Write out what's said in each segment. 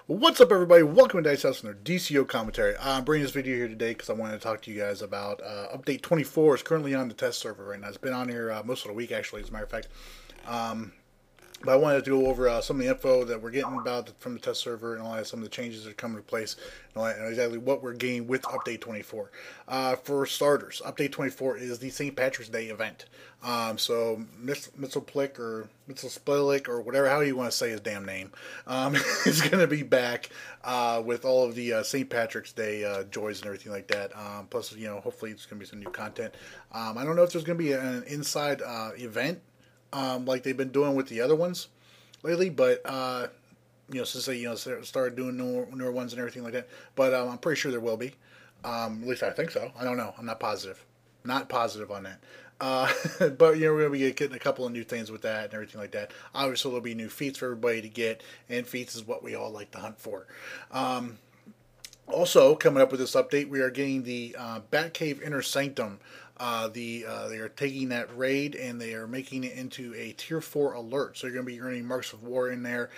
What's up, everybody? Welcome to Dice House and their DCO commentary. I'm bringing this video here today because I wanted to talk to you guys about update 24. Is currently on the test server right now. It's been on here most of the week, actually, as a matter of fact. But I wanted to go over some of the info that we're getting about from the test server and all that, some of the changes that are coming into place, and all that, and exactly what we're getting with update 24. For starters, update 24 is the St. Patrick's Day event. So Mitzelplick or Mitzelspilic or whatever, how you want to say his damn name, is going to be back with all of the St. Patrick's Day joys and everything like that. Plus, hopefully there's going to be some new content. I don't know if there's going to be an inside event like they've been doing with the other ones lately, but since they started doing newer ones and everything like that. But I'm pretty sure there will be. At least I think so. I don't know. I'm not positive. Not positive on that. But we're gonna be getting a couple of new things with that and everything like that. Obviously, there'll be new feats for everybody to get, and feats is what we all like to hunt for. Also, coming up with this update, we are getting the Batcave Inner Sanctum. They are taking that raid and they are making it into a tier 4 alert. So you're going to be earning marks of war in there.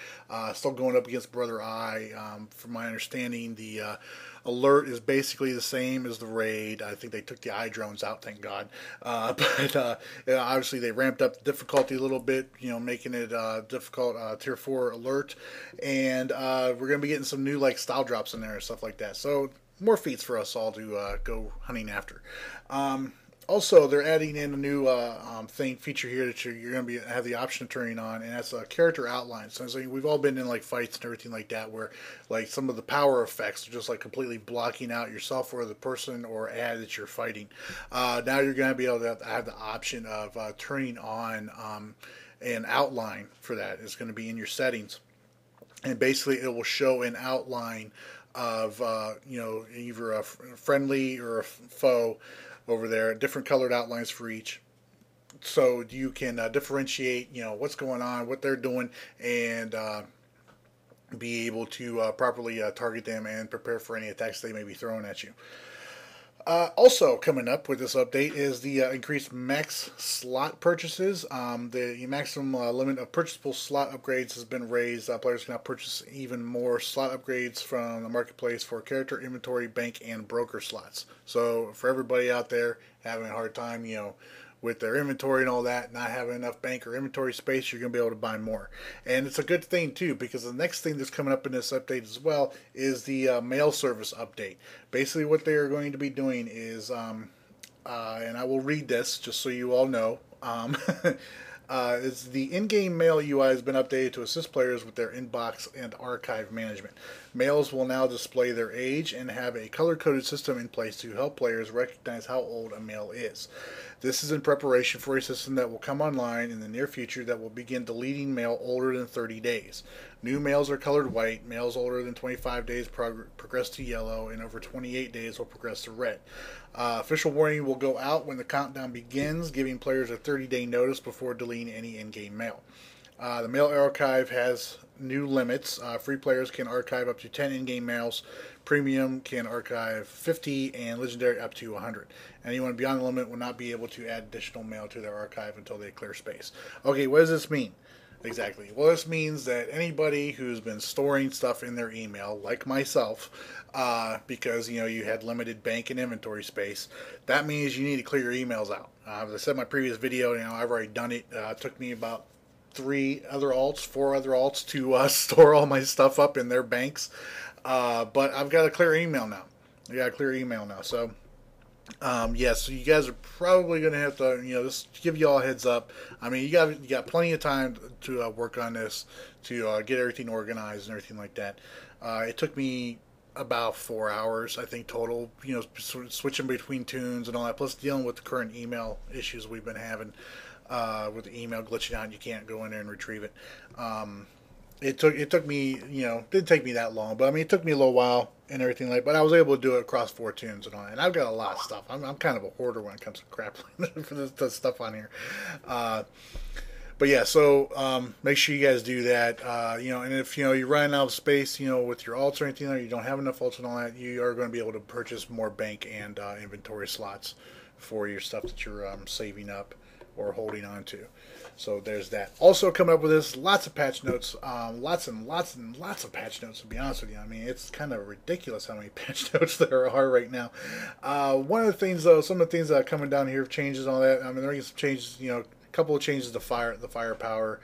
Still going up against Brother Eye. From my understanding, the alert is basically the same as the raid. I think they took the eye drones out, thank God. But obviously they ramped up the difficulty a little bit, making it difficult tier 4 alert. And we're going to be getting some new style drops in there and stuff like that. So more feats for us all to go hunting after. Also, they're adding in a new feature here that you're going to have the option of turning on, and that's a character outline. So we've all been in fights and everything like that, where some of the power effects are just completely blocking out yourself or the person or ad that you're fighting. Now you're going to be able to have the option of turning on an outline for that. It's going to be in your settings, and basically it will show an outline of either a friendly or a foe over there, different colored outlines for each, so you can differentiate what's going on, what they're doing, and be able to properly target them and prepare for any attacks they may be throwing at you. Also coming up with this update is the increased max slot purchases. The maximum limit of purchasable slot upgrades has been raised. Players can now purchase even more slot upgrades from the marketplace for character, inventory, bank, and broker slots. So for everybody out there having a hard time, with their inventory and all that, not having enough bank or inventory space, you're going to be able to buy more. And it's a good thing too, because the next thing that's coming up in this update as well is the mail service update. Basically what they are going to be doing is, and I will read this just so you all know, is the in-game mail UI has been updated to assist players with their inbox and archive management. Mails will now display their age and have a color-coded system in place to help players recognize how old a mail is. This is in preparation for a system that will come online in the near future that will begin deleting mail older than 30 days. New mails are colored white, mails older than 25 days progress to yellow, and over 28 days will progress to red. Official warning will go out when the countdown begins, giving players a 30-day notice before deleting any in-game mail. The mail archive has new limits. Free players can archive up to 10 in-game mails. Premium can archive 50, and Legendary up to 100. Anyone beyond the limit will not be able to add additional mail to their archive until they clear space. Okay, what does this mean? Exactly. Well, this means that anybody who's been storing stuff in their email, like myself, because you had limited bank and inventory space, that means you need to clear your emails out. As I said in my previous video, I've already done it. It took me about 4 other alts to store all my stuff up in their banks. But I've got a clear email now. So so you guys are probably going to have to, just give you all a heads up. I mean, you got plenty of time to work on this, to get everything organized and everything like that. It took me about 4 hours, I think, total, switching between tunes and all that, plus dealing with the current email issues we've been having, with the email glitching out and you can't go in there and retrieve it. It took me, didn't take me that long, but I mean, it took me a little while and everything but I was able to do it across 4 tunes and all that. And I've got a lot of stuff. I'm kind of a hoarder when it comes to crap for this stuff on here. But yeah, so make sure you guys do that. And if you're running out of space, with your alts or anything, or you don't have enough alts and all that, you are going to be able to purchase more bank and inventory slots for your stuff that you're saving up or holding on to. So there's that. Also coming up with this, lots of patch notes, lots and lots and lots of patch notes, to be honest with you. I mean, it's kind of ridiculous how many patch notes there are right now. One of the things, though, some of the things that are coming down here, changes and all that, I mean, they're making some changes, you know, a couple of changes to the firepower.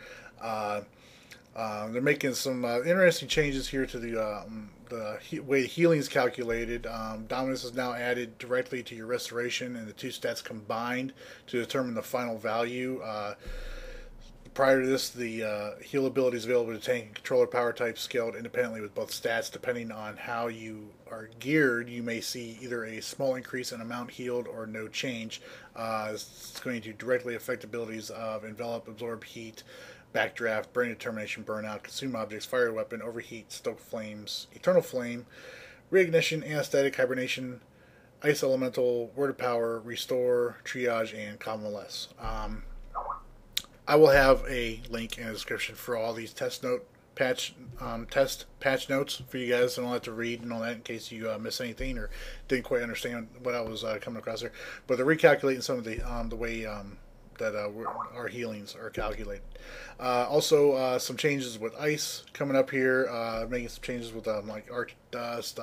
They're making some interesting changes here to the way healing is calculated. Dominance is now added directly to your restoration, and the two stats combined to determine the final value. Prior to this, the heal ability is available to tank and controller power types scaled independently with both stats. Depending on how you are geared, you may see either a small increase in amount healed or no change. It's going to directly affect abilities of Envelop, Absorb Heat, Backdraft, Brain Determination, Burnout, Consume Objects, Fire Weapon, Overheat, Stoke Flames, Eternal Flame, Reignition, Anesthetic, Hibernation, Ice Elemental, Word of Power, Restore, Triage, and Convalesce. I will have a link in the description for all these test patch notes for you guys. I don't have to read and all that in case you miss anything or didn't quite understand what I was coming across there. But they're recalculating some of the way that our healings are calculated. Also, some changes with ice coming up here. Making some changes with like Arctic Dust,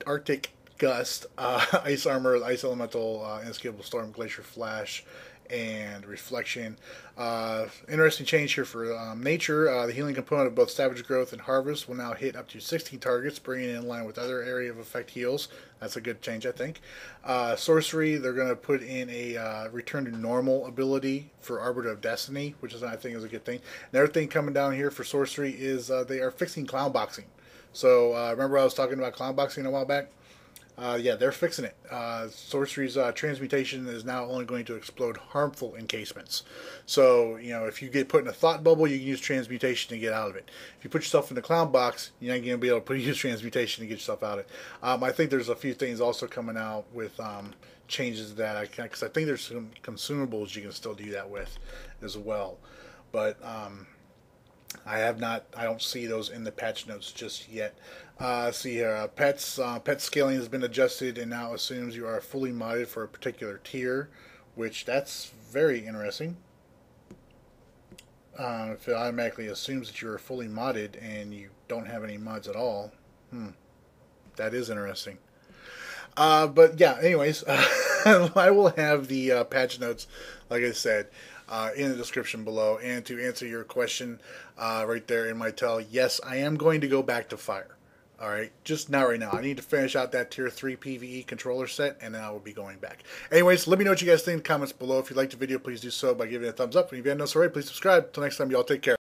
Arctic Gust, Ice Armor, Ice Elemental, Inescapable Storm, Glacier Flash, and Reflection. Interesting change here for nature. The healing component of both Savage Growth and Harvest will now hit up to 16 targets, bringing it in line with other area of effect heals. That's a good change, I think. Sorcery, they're going to put in a Return to Normal ability for Arbiter of Destiny, which is, I think, is a good thing. Another thing coming down here for Sorcery is they are fixing clown boxing. So remember I was talking about clown boxing a while back? Yeah, they're fixing it. Sorcery's transmutation is now only going to explode harmful encasements. So, you know, if you get put in a thought bubble, you can use transmutation to get out of it. If you put yourself in the clown box, you're not going to be able to use transmutation to get yourself out of it. I think there's a few things also coming out with changes to that, because I think there's some consumables you can still do that with as well. But I don't see those in the patch notes just yet. See here, pet scaling has been adjusted and now assumes you are fully modded for a particular tier, which that's very interesting. If it automatically assumes that you are fully modded and you don't have any mods at all, that is interesting. But yeah, anyways, I will have the patch notes, like I said, in the description below. And to answer your question right there in my tell, yes, I am going to go back to Fire. Alright, just not right now. I need to finish out that Tier 3 PvE controller set, and then I will be going back. Anyways, let me know what you guys think in the comments below. If you liked the video, please do so by giving it a thumbs up. And if you haven't done so already, please subscribe. Until next time, y'all take care.